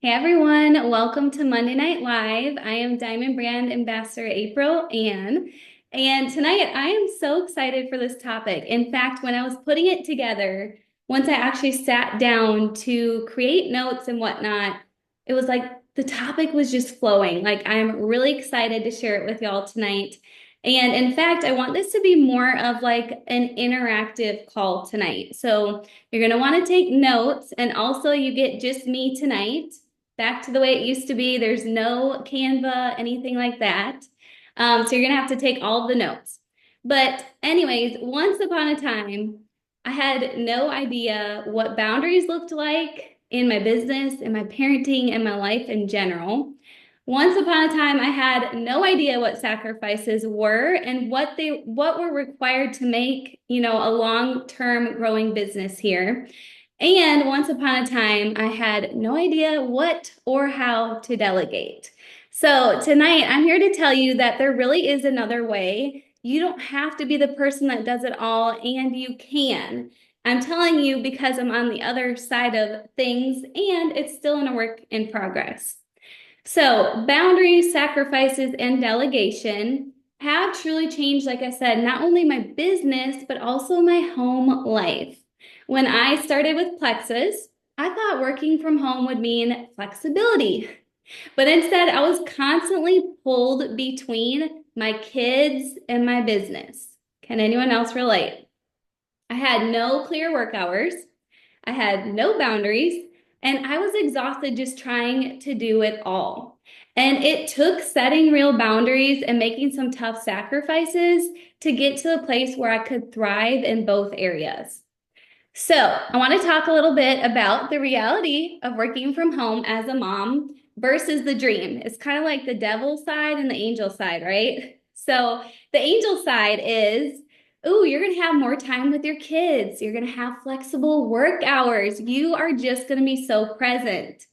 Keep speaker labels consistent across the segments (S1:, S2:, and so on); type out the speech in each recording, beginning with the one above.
S1: Hey everyone, welcome to Monday Night Live. I am Diamond Brand Ambassador April Ann, and tonight I am so excited for this topic. In fact, when I was putting it together, once I actually sat down to create notes and whatnot, it was like the topic was just flowing. Like I'm really excited to share it with y'all tonight. And in fact, I want this to be more of like an interactive call tonight. So you're going to want to take notes, and also you get just me tonight, back to the way it used to be. There's no Canva, anything like that. So you're gonna have to take all of the notes. But anyways, once upon a time, I had no idea what boundaries looked like in my business, in my parenting, and my life in general. Once upon a time, I had no idea what sacrifices were and what were required to make, a long-term growing business here. And once upon a time, I had no idea what or how to delegate. So tonight, I'm here to tell you that there really is another way. You don't have to be the person that does it all, and you can. I'm telling you because I'm on the other side of things, and it's still in a work in progress. So, boundaries, sacrifices, and delegation have truly changed, like I said, not only my business, but also my home life. When I started with Plexus, I thought working from home would mean flexibility, but instead, I was constantly pulled between my kids and my business. Can anyone else relate? I had no clear work hours. I had no boundaries, and I was exhausted just trying to do it all. And it took setting real boundaries and making some tough sacrifices to get to the place where I could thrive in both areas. So, I want to talk a little bit about the reality of working from home as a mom versus the dream. It's kind of like the devil side and the angel side, right? So, the angel side is, oh, you're going to have more time with your kids. You're going to have flexible work hours. You are just going to be so present.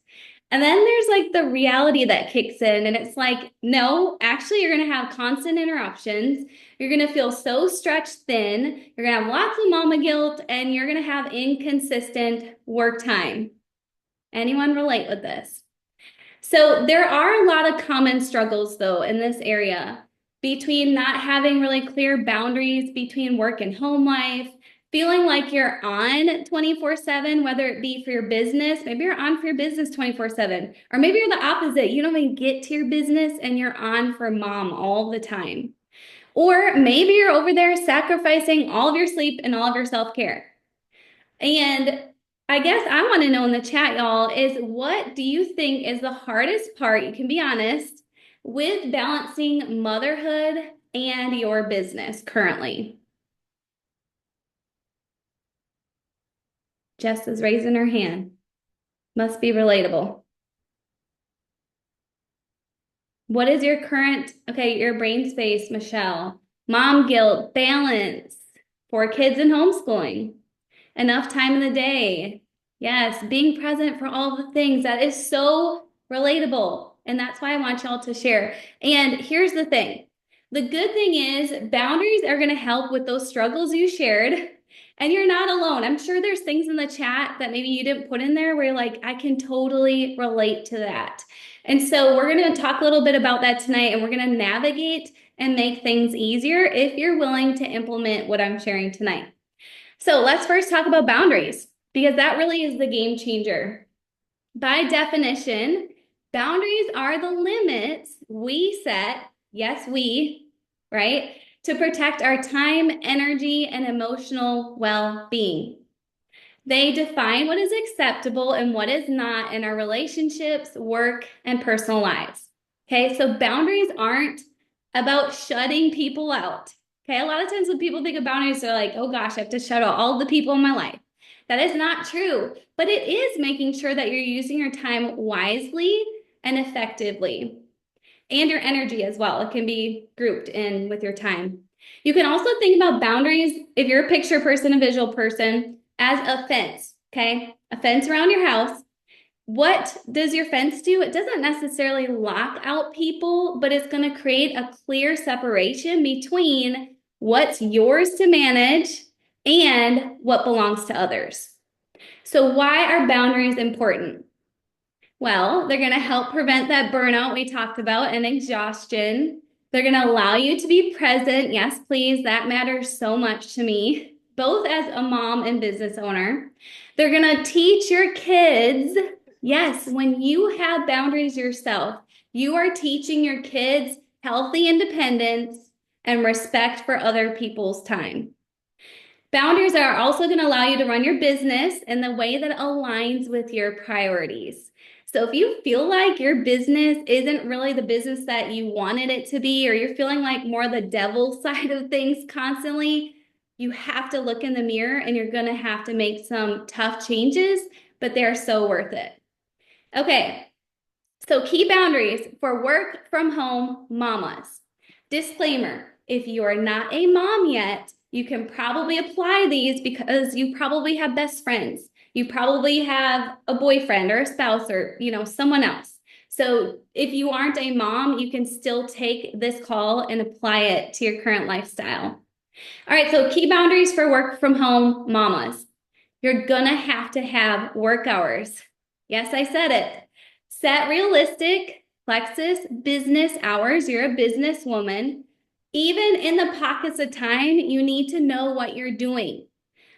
S1: And then there's like the reality that kicks in, and it's like, no, actually, you're going to have constant interruptions. You're going to feel so stretched thin. You're going to have lots of mama guilt, and you're going to have inconsistent work time. Anyone relate with this? So there are a lot of common struggles, though, in this area between not having really clear boundaries between work and home life, feeling like you're on 24/7, whether it be for your business, maybe you're on for your business 24/7, or maybe you're the opposite. You don't even get to your business and you're on for mom all the time. Or maybe you're over there sacrificing all of your sleep and all of your self-care. And I guess I want to know in the chat, y'all, is what do you think is the hardest part, you can be honest, with balancing motherhood and your business currently? Jess is raising her hand. Must be relatable. What is your current, okay, your brain space, Michelle? Mom guilt, balance, 4 kids and homeschooling, enough time in the day. Yes, being present for all the things. That is so relatable. And that's why I want y'all to share. And here's the thing. The good thing is boundaries are going to help with those struggles you shared. And you're not alone. I'm sure there's things in the chat that maybe you didn't put in there where you're like, I can totally relate to that. And so we're going to talk a little bit about that tonight, and we're going to navigate and make things easier if you're willing to implement what I'm sharing tonight. So let's first talk about boundaries, because that really is the game changer. By definition, boundaries are the limits we set, yes, we, right, to protect our time, energy, and emotional well-being. They define what is acceptable and what is not in our relationships, work, and personal lives. Okay, so boundaries aren't about shutting people out. Okay, a lot of times when people think of boundaries, they're like, oh gosh, I have to shut out all the people in my life. That is not true, but it is making sure that you're using your time wisely and effectively, and your energy as well. It can be grouped in with your time. You can also think about boundaries, if you're a picture person, a visual person, as a fence, okay? A fence around your house. What does your fence do? It doesn't necessarily lock out people, but it's going to create a clear separation between what's yours to manage and what belongs to others. So why are boundaries important? Well, they're going to help prevent that burnout we talked about and exhaustion. They're going to allow you to be present. Yes, please. That matters so much to me, both as a mom and business owner. They're going to teach your kids. Yes, when you have boundaries yourself, you are teaching your kids healthy independence and respect for other people's time. Boundaries are also going to allow you to run your business in the way that aligns with your priorities. So if you feel like your business isn't really the business that you wanted it to be, or you're feeling like more the devil side of things constantly, you have to look in the mirror and you're going to have to make some tough changes, but they're so worth it. Okay, so key boundaries for work from home mamas. Disclaimer, if you are not a mom yet, you can probably apply these because you probably have best friends. You probably have a boyfriend or a spouse or, someone else. So if you aren't a mom, you can still take this call and apply it to your current lifestyle. All right, so key boundaries for work from home mamas. You're gonna have to have work hours. Yes, I said it. Set realistic Plexus business hours. You're a businesswoman. Even in the pockets of time, you need to know what you're doing.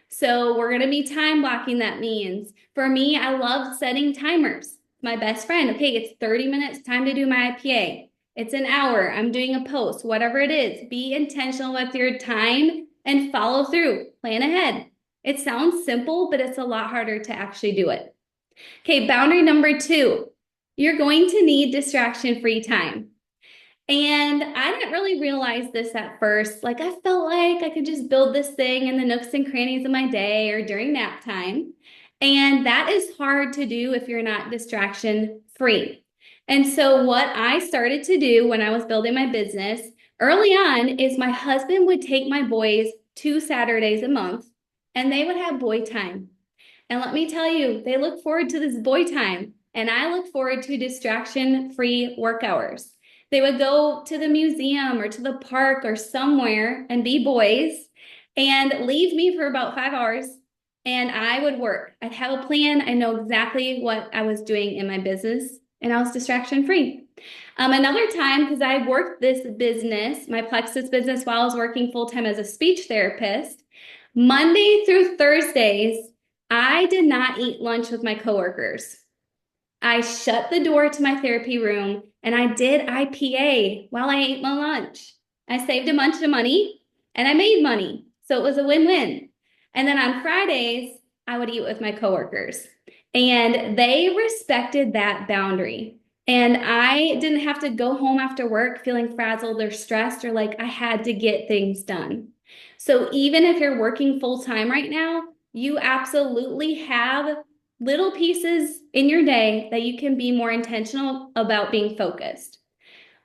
S1: So we're going to be time blocking. That means for me, I love setting timers. My best friend, okay, it's 30 minutes, time to do my IPA. It's an hour, I'm doing a post, whatever it is. Be intentional with your time and follow through. Plan ahead. It sounds simple, but it's a lot harder to actually do it. Okay, boundary number 2. You're going to need distraction-free time. And I didn't really realize this at first. Like, I felt like I could just build this thing in the nooks and crannies of my day or during nap time. And that is hard to do if you're not distraction free. And so, what I started to do when I was building my business early on is my husband would take my boys 2 Saturdays a month and they would have boy time. And let me tell you, they look forward to this boy time. And I look forward to distraction free work hours. They would go to the museum or to the park or somewhere and be boys and leave me for about 5 hours. And I would work. I'd have a plan. I know exactly what I was doing in my business, and I was distraction free. Another time, because I worked this business, my Plexus business, while I was working full time as a speech therapist, Monday through Thursdays, I did not eat lunch with my coworkers. I shut the door to my therapy room and I did IPA while I ate my lunch. I saved a bunch of money and I made money. So it was a win-win. And then on Fridays, I would eat with my coworkers. And they respected that boundary. And I didn't have to go home after work feeling frazzled or stressed or like I had to get things done. So even if you're working full time right now, you absolutely have little pieces in your day that you can be more intentional about being focused.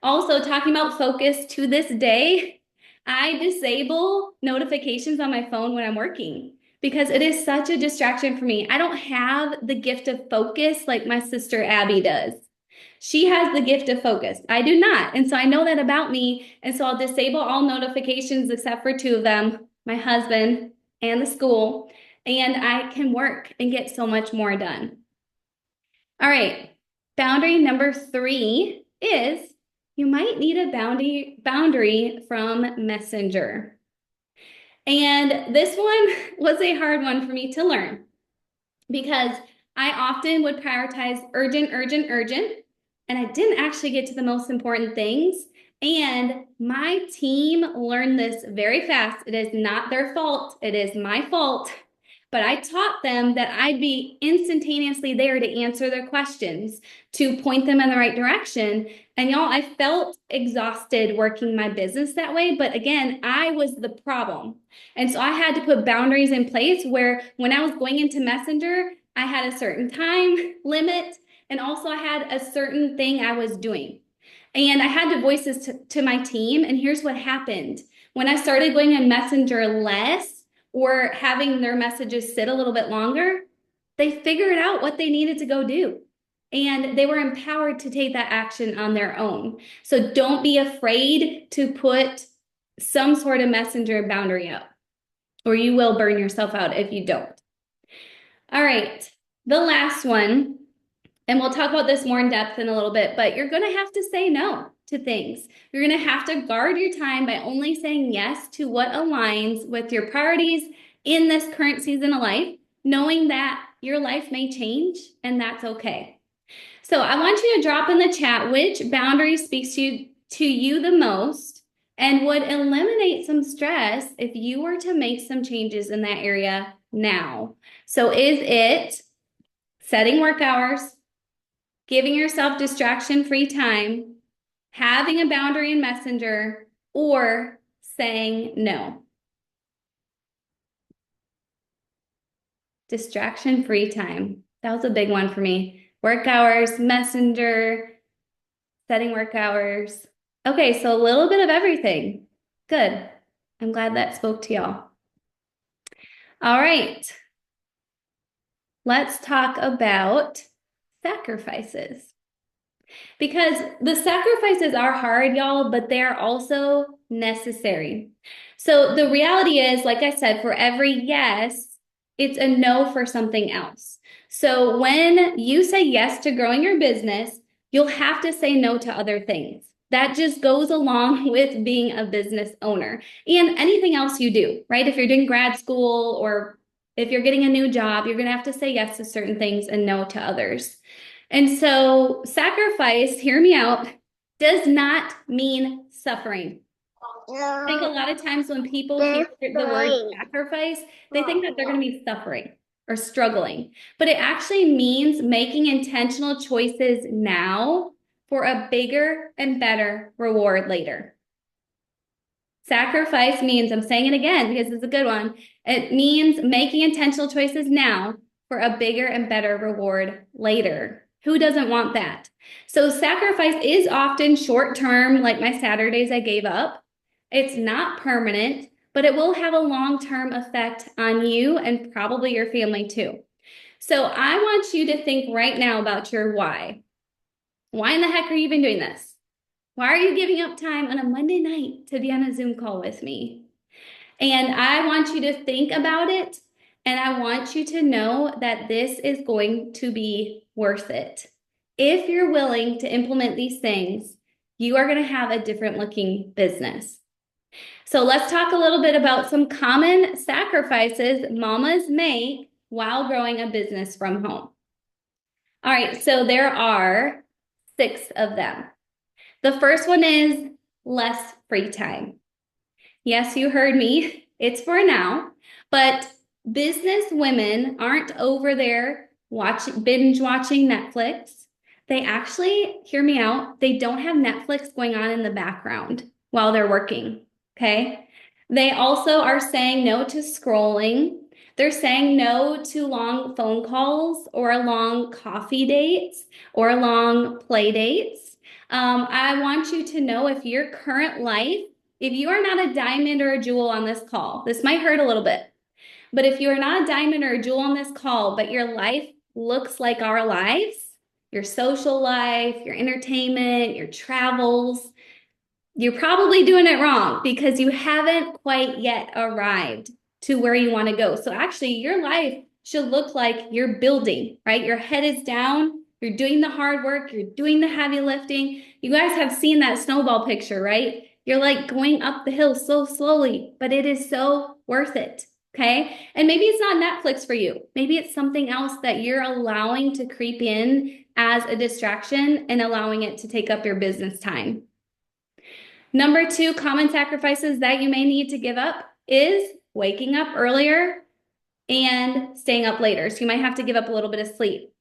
S1: Also, talking about focus to this day, I disable notifications on my phone when I'm working because it is such a distraction for me. I don't have the gift of focus like my sister Abby does. She has the gift of focus. I do not. And so I know that about me. And so I'll disable all notifications except for 2 of them, my husband and the school, and I can work and get so much more done. All right. Boundary number 3 is you might need a boundary from Messenger. And this one was a hard one for me to learn because I often would prioritize urgent, urgent, urgent, and I didn't actually get to the most important things. And my team learned this very fast. It is not their fault. It is my fault. But I taught them that I'd be instantaneously there to answer their questions, to point them in the right direction. And y'all, I felt exhausted working my business that way. But again, I was the problem. And so I had to put boundaries in place where when I was going into Messenger, I had a certain time limit. And also I had a certain thing I was doing. And I had to voice this to my team. And here's what happened. When I started going in Messenger less, or having their messages sit a little bit longer, they figured out what they needed to go do. And they were empowered to take that action on their own. So don't be afraid to put some sort of messenger boundary up, or you will burn yourself out if you don't. All right, the last one And we'll talk about this more in depth in a little bit, but you're going to have to say no to things. You're going to have to guard your time by only saying yes to what aligns with your priorities in this current season of life, knowing that your life may change and that's okay. So I want you to drop in the chat which boundary speaks to you the most and would eliminate some stress if you were to make some changes in that area now. So is it setting work hours, giving yourself distraction-free time, having a boundary in Messenger, or saying no? Distraction-free time. That was a big one for me. Work hours, Messenger, setting work hours. Okay, so a little bit of everything. Good. I'm glad that spoke to y'all. All right. Let's talk about sacrifices. Because the sacrifices are hard, y'all, but they're also necessary. So the reality is, like I said, for every yes, it's a no for something else. So when you say yes to growing your business, you'll have to say no to other things. That just goes along with being a business owner and anything else you do, right? If you're doing grad school or if you're getting a new job, you're going to have to say yes to certain things and no to others. And so sacrifice, hear me out, does not mean suffering. I think a lot of times when people hear the word sacrifice, they think that they're going to be suffering or struggling. But it actually means making intentional choices now for a bigger and better reward later. Sacrifice means, I'm saying it again because it's a good one, it means making intentional choices now for a bigger and better reward later. Who doesn't want that? So sacrifice is often short-term, like my Saturdays I gave up. It's not permanent, but it will have a long-term effect on you and probably your family too. So I want you to think right now about your why. Why in the heck are you even doing this? Why are you giving up time on a Monday night to be on a Zoom call with me? And I want you to think about it, and I want you to know that this is going to be worth it. If you're willing to implement these things, you are going to have a different looking business. So let's talk a little bit about some common sacrifices mamas make while growing a business from home. All right, so there are 6 of them. The first one is less free time. Yes, you heard me. It's for now, but business women aren't over there binge watching Netflix. They actually, hear me out, they don't have Netflix going on in the background while they're working, okay? They also are saying no to scrolling. They're saying no to long phone calls or long coffee dates or long play dates. I want you to know if your current life, if you are not a diamond or a jewel on this call, this might hurt a little bit, but if you are not a diamond or a jewel on this call, but your life looks like our lives, your social life, your entertainment, your travels, you're probably doing it wrong because you haven't quite yet arrived to where you want to go. So actually, your life should look like you're building, right? Your head is down. You're doing the hard work. You're doing the heavy lifting. You guys have seen that snowball picture, right? You're like going up the hill so slowly, but it is so worth it, okay? And maybe it's not Netflix for you. Maybe it's something else that you're allowing to creep in as a distraction and allowing it to take up your business time. Number 2 common sacrifices that you may need to give up is waking up earlier and staying up later. So you might have to give up a little bit of sleep.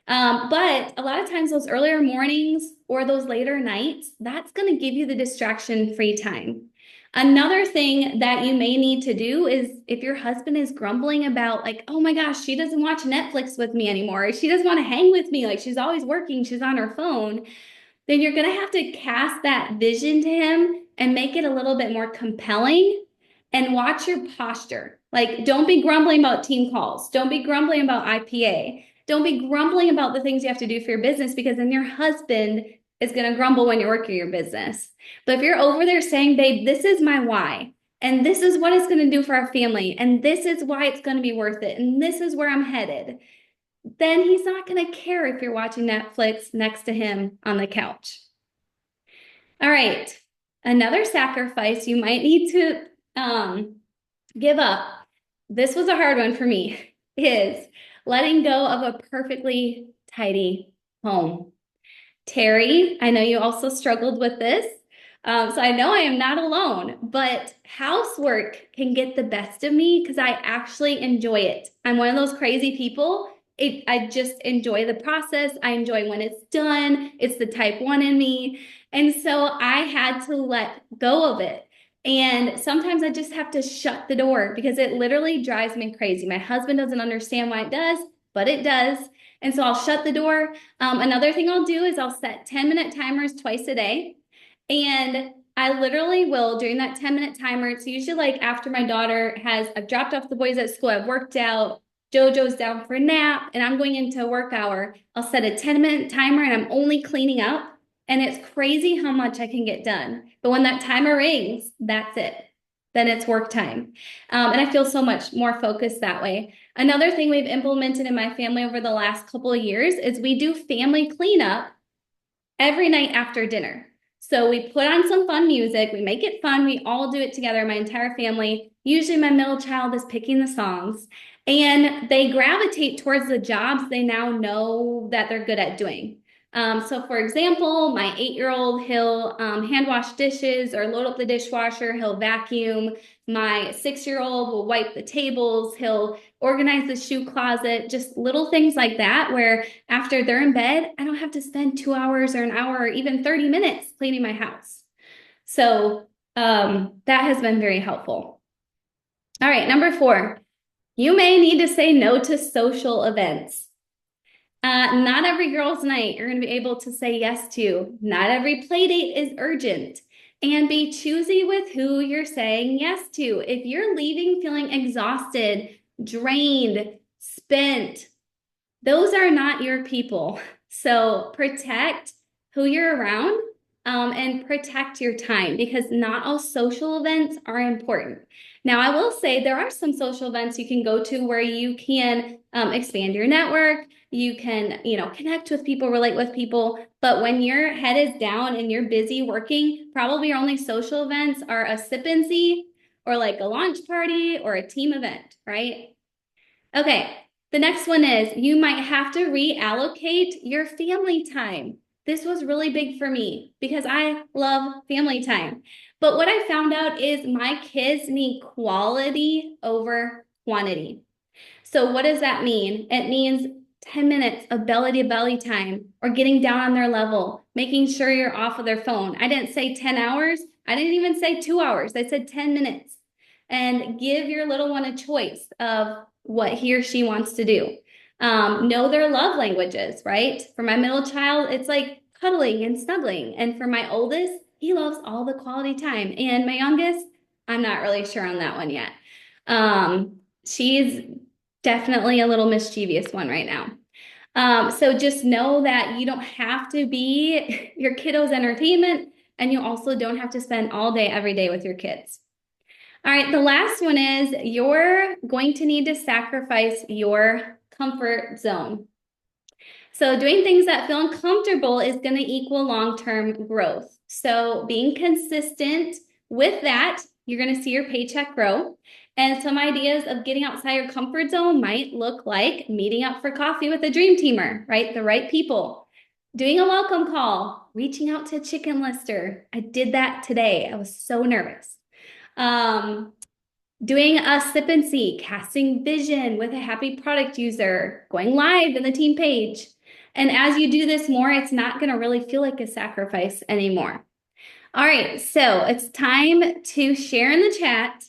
S1: But a lot of times those earlier mornings or those later nights, that's going to give you the distraction-free time. Another thing that you may need to do is if your husband is grumbling about like, oh my gosh, she doesn't watch Netflix with me anymore. Or she doesn't want to hang with me. Like she's always working. She's on her phone. Then you're going to have to cast that vision to him and make it a little bit more compelling and watch your posture. Like, don't be grumbling about team calls. Don't be grumbling about IPA. Don't be grumbling about the things you have to do for your business because then your husband is going to grumble when you're working your business. But if you're over there saying, babe, this is my why, and this is what it's going to do for our family, and this is why it's going to be worth it, and this is where I'm headed, then he's not going to care if you're watching Netflix next to him on the couch. All right. Another sacrifice you might need to give up. This was a hard one for me, is letting go of a perfectly tidy home. Terry, I know you also struggled with this. So I know I am not alone, but housework can get the best of me because I actually enjoy it. I'm one of those crazy people. I just enjoy the process. I enjoy when it's done. It's the type one in me. And so I had to let go of it. And sometimes I just have to shut the door because it literally drives me crazy. My husband doesn't understand why it does, but it does. And so I'll shut the door. Another thing I'll do is I'll set 10-minute timers twice a day. And I literally will, during that 10-minute timer, it's usually like after my daughter I've dropped off the boys at school, I've worked out, JoJo's down for a nap, and I'm going into a work hour. I'll set a 10-minute timer and I'm only cleaning up. And it's crazy how much I can get done. But when that timer rings, that's it. Then it's work time. And I feel so much more focused that way. Another thing we've implemented in my family over the last couple of years is we do family cleanup every night after dinner. So we put on some fun music, we make it fun, we all do it together, my entire family. Usually my middle child is picking the songs, and they gravitate towards the jobs they now know that they're good at doing. So for example, my 8-year-old, he'll hand wash dishes or load up the dishwasher, he'll vacuum. My 6-year-old will wipe the tables, he'll organize the shoe closet, just little things like that where after they're in bed, I don't have to spend 2 hours or an hour or even 30 minutes cleaning my house. So that has been very helpful. All right, number 4, you may need to say no to social events. Not every girls' night you're going to be able to say yes to. Not every play date is urgent. And be choosy with who you're saying yes to. If you're leaving feeling exhausted, drained, spent, those are not your people. So protect who you're around and protect your time because not all social events are important. Now, I will say there are some social events you can go to where you can expand your network. You can, connect with people, relate with people. But when your head is down and you're busy working, probably your only social events are a sip and see or like a launch party or a team event, right? Okay, the next one is you might have to reallocate your family time. This was really big for me because I love family time. But what I found out is my kids need quality over quantity. So what does that mean? It means 10 minutes of belly to belly time or getting down on their level, making sure you're off of their phone. I didn't say 10 hours. I didn't even say 2 hours. I said 10 minutes. And give your little one a choice of what he or she wants to do. Know their love languages, right? For my middle child, it's like cuddling and snuggling. And for my oldest, he loves all the quality time. And my youngest, I'm not really sure on that one yet. She's definitely a little mischievous one right now. So just know that you don't have to be your kiddo's entertainment, and you also don't have to spend all day, every day with your kids. All right, the last one is you're going to need to sacrifice your comfort zone. So doing things that feel uncomfortable is going to equal long-term growth. So being consistent with that, you're going to see your paycheck grow. And some ideas of getting outside your comfort zone might look like meeting up for coffee with a dream teamer, right? The right people. Doing a welcome call, reaching out to a chicken lister. I did that today. I was so nervous. Doing a sip and see, casting vision with a happy product user, going live in the team page. And as you do this more, it's not going to really feel like a sacrifice anymore. All right, so it's time to share in the chat.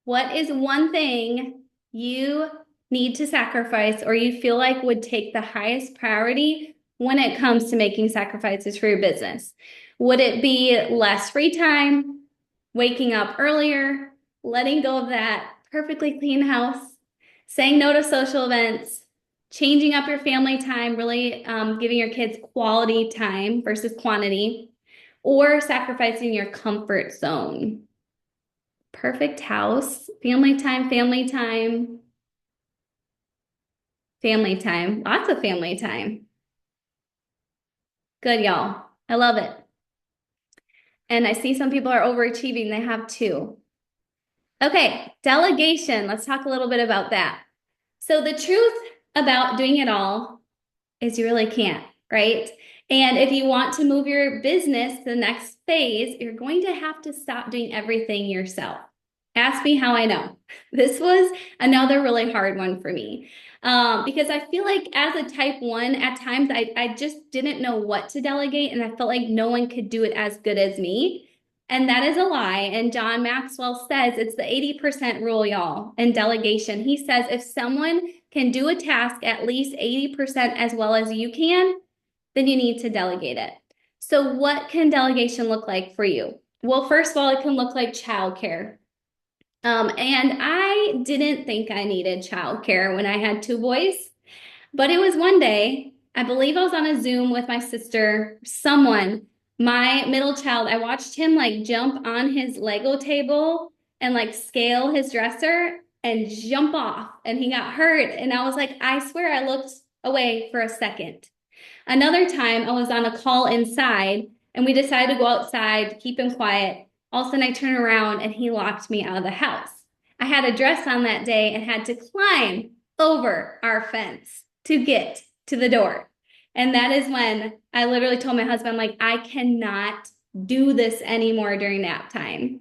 S1: What is one thing you need to sacrifice or you feel like would take the highest priority when it comes to making sacrifices for your business? Would it be less free time, waking up earlier, letting go of that perfectly clean house, saying no to social events, changing up your family time, really giving your kids quality time versus quantity, or sacrificing your comfort zone? Perfect house, family time, family time. Family time. Lots of family time. Good, y'all. I love it. And I see some people are overachieving. They have two. Okay, delegation. Let's talk a little bit about that. So the truth about doing it all is you really can't, right? And if you want to move your business to the next phase, you're going to have to stop doing everything yourself. Ask me how I know. This was another really hard one for me because I feel like as a type one, at times I just didn't know what to delegate and I felt like no one could do it as good as me. And that is a lie. And John Maxwell says it's the 80% rule, y'all, in delegation. He says if someone can do a task at least 80% as well as you can, then you need to delegate it. So what can delegation look like for you? Well, first of all, it can look like childcare. And I didn't think I needed childcare when I had two boys, but it was one day, I believe I was on a Zoom with my sister, someone, my middle child, I watched him like jump on his Lego table and like scale his dresser and jump off, and he got hurt. And I was like, I swear I looked away for a second. Another time I was on a call inside and we decided to go outside to keep him quiet. All of a sudden I turn around and he locked me out of the house. I had a dress on that day and had to climb over our fence to get to the door. And that is when I literally told my husband, like, I cannot do this anymore during nap time.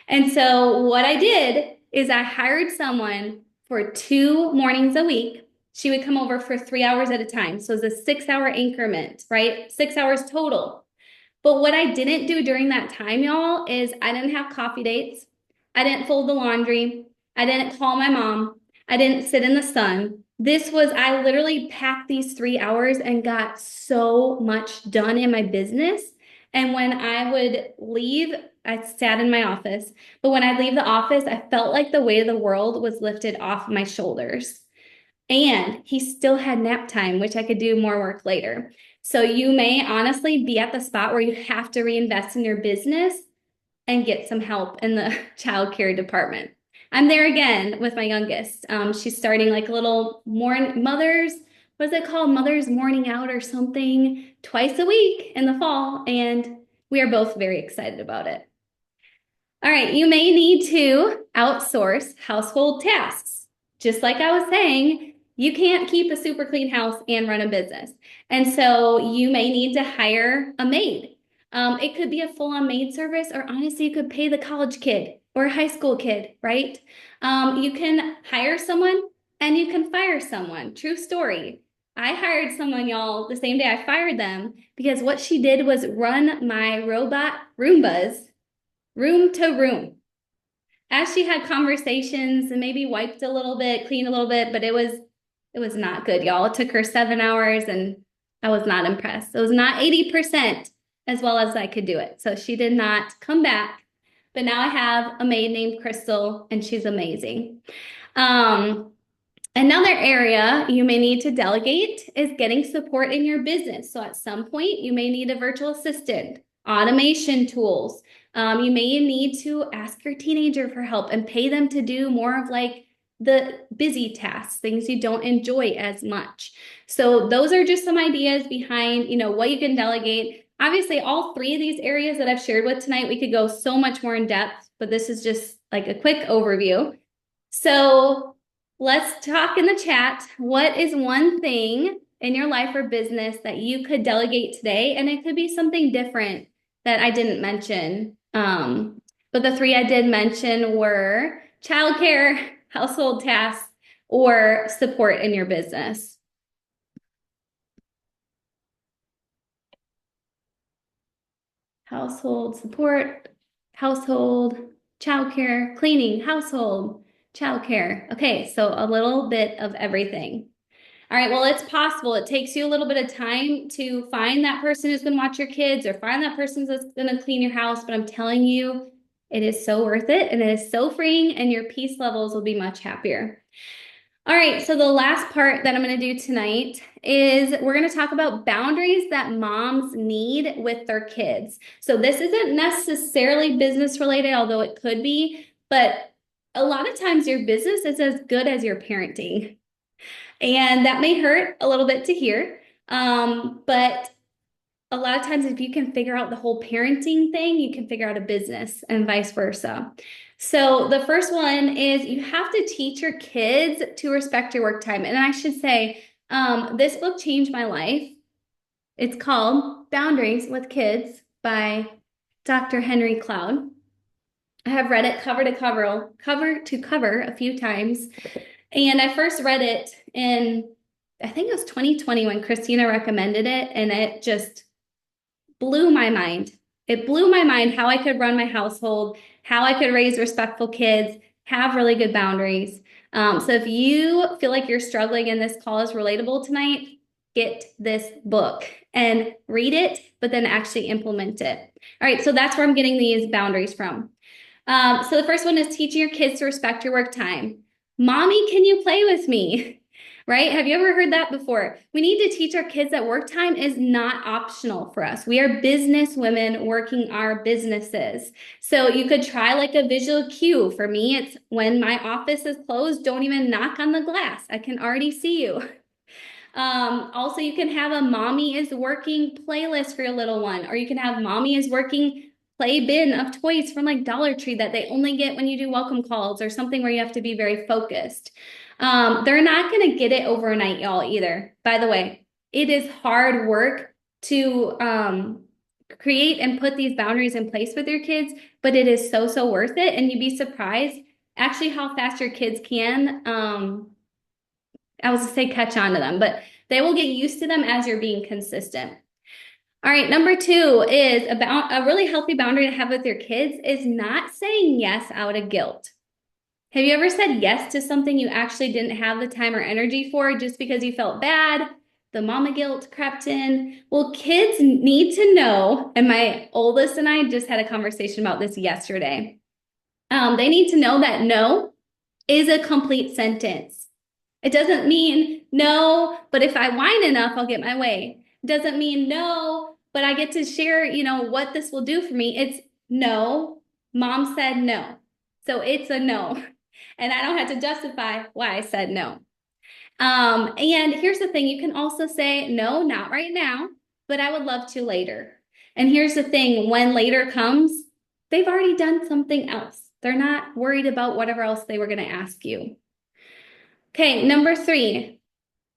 S1: And so what I did is I hired someone for 2 mornings a week. She would come over for 3 hours at a time. So it's a 6 hour increment, right? 6 hours total. But what I didn't do during that time, y'all, is I didn't have coffee dates. I didn't fold the laundry. I didn't call my mom. I didn't sit in the sun. I literally packed these 3 hours and got so much done in my business. And when I would leave, I sat in my office. But when I leave the office, I felt like the weight of the world was lifted off my shoulders. And he still had nap time, which I could do more work later. So you may honestly be at the spot where you have to reinvest in your business and get some help in the childcare department. I'm there again with my youngest. She's starting like a little what's it called? Mother's morning out or something twice a week in the fall. And we are both very excited about it. All right, you may need to outsource household tasks. Just like I was saying, you can't keep a super clean house and run a business. And so you may need to hire a maid. It could be a full-on maid service, or honestly, you could pay the college kid or a high school kid, right? You can hire someone and you can fire someone. True story. I hired someone, y'all, the same day I fired them because what she did was run my robot Roombas room to room. As she had conversations and maybe wiped a little bit, cleaned a little bit, but it was not good, y'all. It took her 7 hours and I was not impressed. It was not 80% as well as I could do it. So she did not come back. But now I have a maid named Crystal and she's amazing. Another area you may need to delegate is getting support in your business. So at some point, you may need a virtual assistant, automation tools. You may need to ask your teenager for help and pay them to do more of like the busy tasks, things you don't enjoy as much. So those are just some ideas behind, what you can delegate. Obviously, all three of these areas that I've shared with tonight, we could go so much more in depth, but this is just like a quick overview. So let's talk in the chat. What is one thing in your life or business that you could delegate today? And it could be something different that I didn't mention. But the three I did mention were childcare, household tasks, or support in your business. Household support, household, childcare, cleaning, household, childcare. Okay, so a little bit of everything. All right, well, it's possible. It takes you a little bit of time to find that person who's going to watch your kids or find that person that's going to clean your house, but I'm telling you, it is so worth it and it is so freeing and your peace levels will be much happier. All right, so the last part that I'm going to do tonight is we're going to talk about boundaries that moms need with their kids. So this isn't necessarily business related, although it could be, but a lot of times your business is as good as your parenting. And that may hurt a little bit to hear. But a lot of times, if you can figure out the whole parenting thing, you can figure out a business and vice versa. So the first one is you have to teach your kids to respect your work time. And I should say, this book changed my life. It's called Boundaries with Kids by Dr. Henry Cloud. I have read it cover to cover a few times. And I first read it in, I think it was 2020 when Christina recommended it, and it just blew my mind. It blew my mind how I could run my household, how I could raise respectful kids, have really good boundaries. So if you feel like you're struggling and this call is relatable tonight, get this book and read it, but then actually implement it. All right, so that's where I'm getting these boundaries from. So the first one is teaching your kids to respect your work time. Mommy, can you play with me? Right? Have you ever heard that before? We need to teach our kids that work time is not optional for us. We are business women working our businesses. So you could try like a visual cue. For me, it's when my office is closed, don't even knock on the glass. I can already see you. Also, you can have a mommy is working playlist for your little one, or you can have mommy is working play bin of toys from like Dollar Tree that they only get when you do welcome calls or something where you have to be very focused. They're not going to get it overnight, y'all, either. By the way, it is hard work to create and put these boundaries in place with your kids, but it is so, so worth it. And you'd be surprised actually how fast your kids can, I was to say catch on to them, but they will get used to them as you're being consistent. All right, number 2 is about a really healthy boundary to have with your kids is not saying yes out of guilt. Have you ever said yes to something you actually didn't have the time or energy for just because you felt bad? The mama guilt crept in. Well, kids need to know, and my oldest and I just had a conversation about this yesterday. They need to know that no is a complete sentence. It doesn't mean no, but if I whine enough, I'll get my way. It doesn't mean no, but I get to share, what this will do for me. It's no, mom said no. So it's a no. And I don't have to justify why I said no. And here's the thing, you can also say, no, not right now, but I would love to later. And here's the thing, when later comes, they've already done something else. They're not worried about whatever else they were going to ask you. Okay, number 3,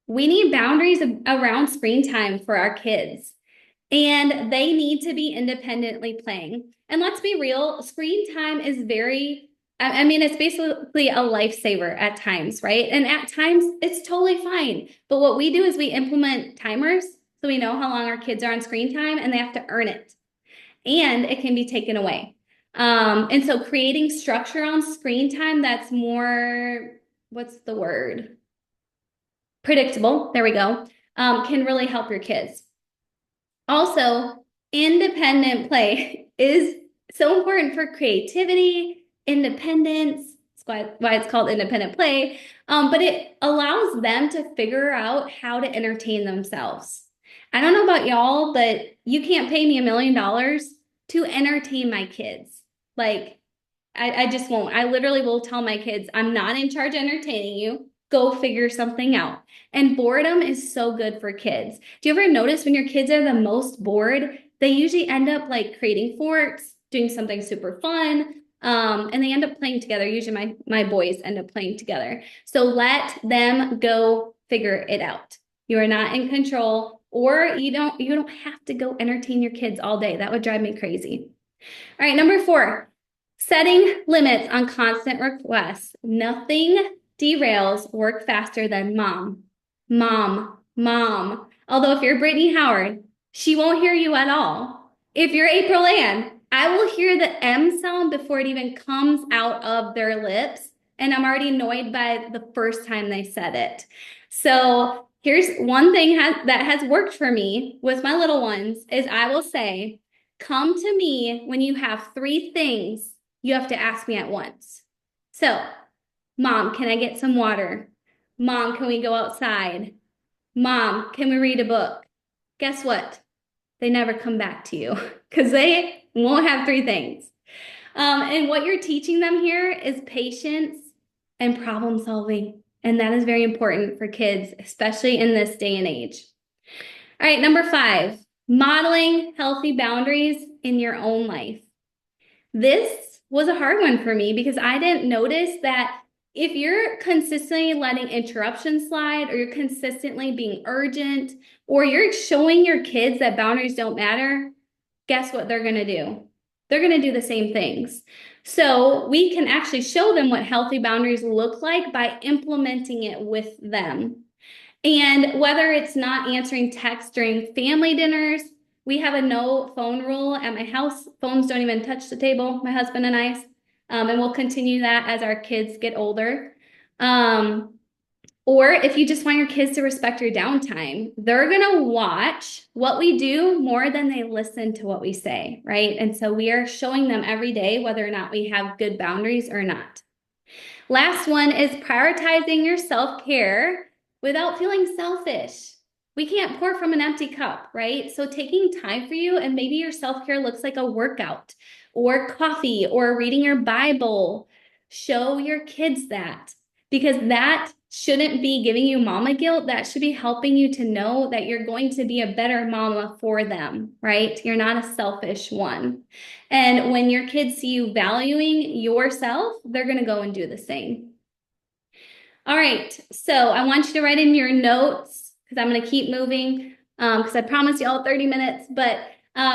S1: we need boundaries around screen time for our kids. And they need to be independently playing. And let's be real, screen time is it's basically a lifesaver at times, right? And at times, it's totally fine. But what we do is we implement timers so we know how long our kids are on screen time and they have to earn it. And it can be taken away. And so creating structure on screen time that's more, what's the word? Predictable, there we go, can really help your kids. Also, independent play is so important for creativity, independence. That's why it's called independent play. But it allows them to figure out how to entertain themselves. I don't know about y'all, but you can't pay me $1 million to entertain my kids. Like, I just won't. I literally will tell my kids, I'm not in charge of entertaining you. Go figure something out. And boredom is so good for kids. Do you ever notice when your kids are the most bored, they usually end up like creating forts, doing something super fun, and they end up playing together. Usually my boys end up playing together. So let them go figure it out. You are not in control, or you don't have to go entertain your kids all day. That would drive me crazy. All right, number 4, setting limits on constant requests. Nothing derails work faster than mom. Mom, mom. Although if you're Brittany Howard, she won't hear you at all. If you're April Ann, I will hear the M sound before it even comes out of their lips, and I'm already annoyed by the first time they said it. So here's one thing that has worked for me with my little ones is I will say, come to me when you have 3 things you have to ask me at once. So, Mom, can I get some water? Mom, can we go outside? Mom, can we read a book? Guess what? They never come back to you because they won't have 3 things. And what you're teaching them here is patience and problem solving. And that is very important for kids, especially in this day and age. All right, number 5, modeling healthy boundaries in your own life. This was a hard one for me because I didn't notice that if you're consistently letting interruptions slide, or you're consistently being urgent, or you're showing your kids that boundaries don't matter, guess what they're going to do? They're going to do the same things. So we can actually show them what healthy boundaries look like by implementing it with them. And whether it's not answering texts during family dinners, we have a no phone rule at my house. Phones don't even touch the table, my husband and I. And we'll continue that as our kids get older. Or if you just want your kids to respect your downtime, they're going to watch what we do more than they listen to what we say, right? And so we are showing them every day whether or not we have good boundaries or not. Last one is prioritizing your self-care without feeling selfish. We can't pour from an empty cup, right? So taking time for you, and maybe your self-care looks like a workout or coffee or reading your Bible. Show your kids that, because that shouldn't be giving you mama guilt. That should be helping you to know that you're going to be a better mama for them, right? You're not a selfish one. And when your kids see you valuing yourself, they're going to go and do the same. All right, so I want you to write in your notes, because I'm going to keep moving, because I promised you all 30 minutes, but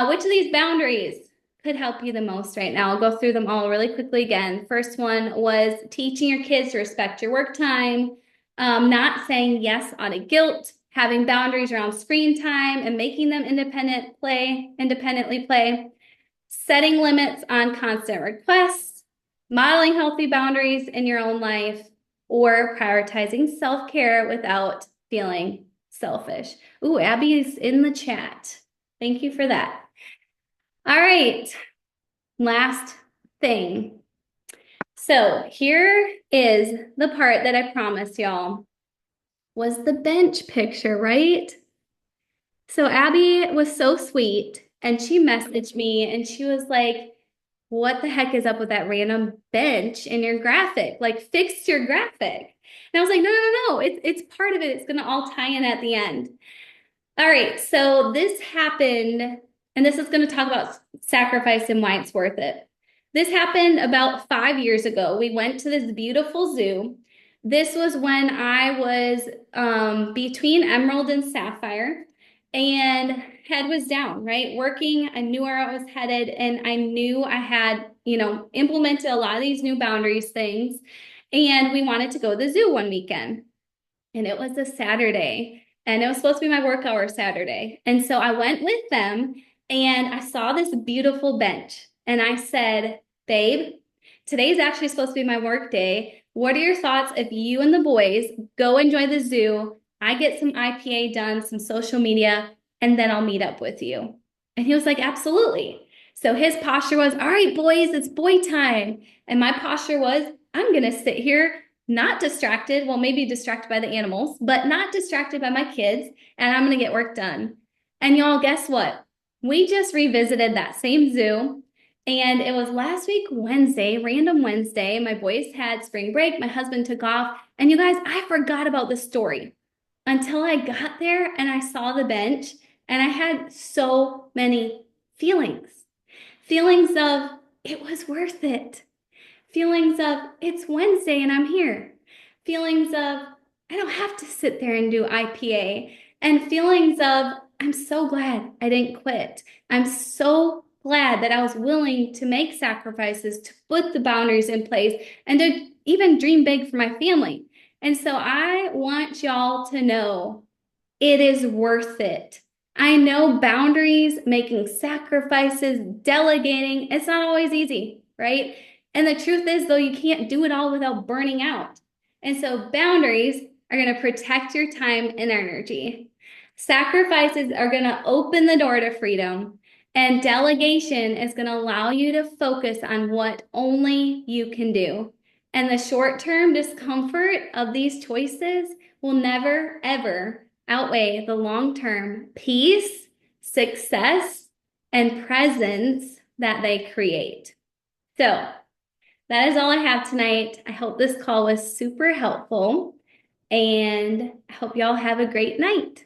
S1: which of these boundaries could help you the most right now? I'll go through them all really quickly again. First one was teaching your kids to respect your work time, not saying yes out of guilt, having boundaries around screen time and making them independently play, setting limits on constant requests, modeling healthy boundaries in your own life, or prioritizing self-care without feeling selfish. Ooh, Abby's in the chat. Thank you for that. All right, last thing. So here is the part that I promised y'all was the bench picture, right? So Abby was so sweet, and she messaged me and she was like, what the heck is up with that random bench in your graphic? Like, fix your graphic. And I was like, no. It's part of it. It's going to all tie in at the end. All right, so this happened, and this is going to talk about sacrifice and why it's worth it. This happened about 5 years ago. We went to this beautiful zoo. This was when I was between Emerald and Sapphire, and head was down, right? Working, I knew where I was headed, and I knew I had, implemented a lot of these new boundaries things, and we wanted to go to the zoo one weekend. And it was a Saturday, and it was supposed to be my work hour Saturday. And so I went with them, and I saw this beautiful bench, and I said, babe, today's actually supposed to be my work day. What are your thoughts if you and the boys go enjoy the zoo? I get some IPA done, some social media, and then I'll meet up with you. And he was like, absolutely. So his posture was, all right, boys, it's boy time. And my posture was, I'm going to sit here, not distracted. Well, maybe distracted by the animals, but not distracted by my kids. And I'm going to get work done. And y'all, guess what? We just revisited that same zoo. And it was last week, Wednesday, random Wednesday. My boys had spring break. My husband took off. And you guys, I forgot about this story until I got there and I saw the bench, and I had so many feelings. Feelings of, it was worth it. Feelings of, it's Wednesday and I'm here. Feelings of, I don't have to sit there and do IPA. And feelings of, I'm so glad I didn't quit. I'm so glad that I was willing to make sacrifices, to put the boundaries in place, and to even dream big for my family. And so I want y'all to know it is worth it. I know boundaries, making sacrifices, delegating, it's not always easy, right? And the truth is, though, you can't do it all without burning out. And so boundaries are going to protect your time and energy. Sacrifices are going to open the door to freedom. And delegation is going to allow you to focus on what only you can do. And the short-term discomfort of these choices will never, ever outweigh the long-term peace, success, and presence that they create. So that is all I have tonight. I hope this call was super helpful. and I hope y'all have a great night.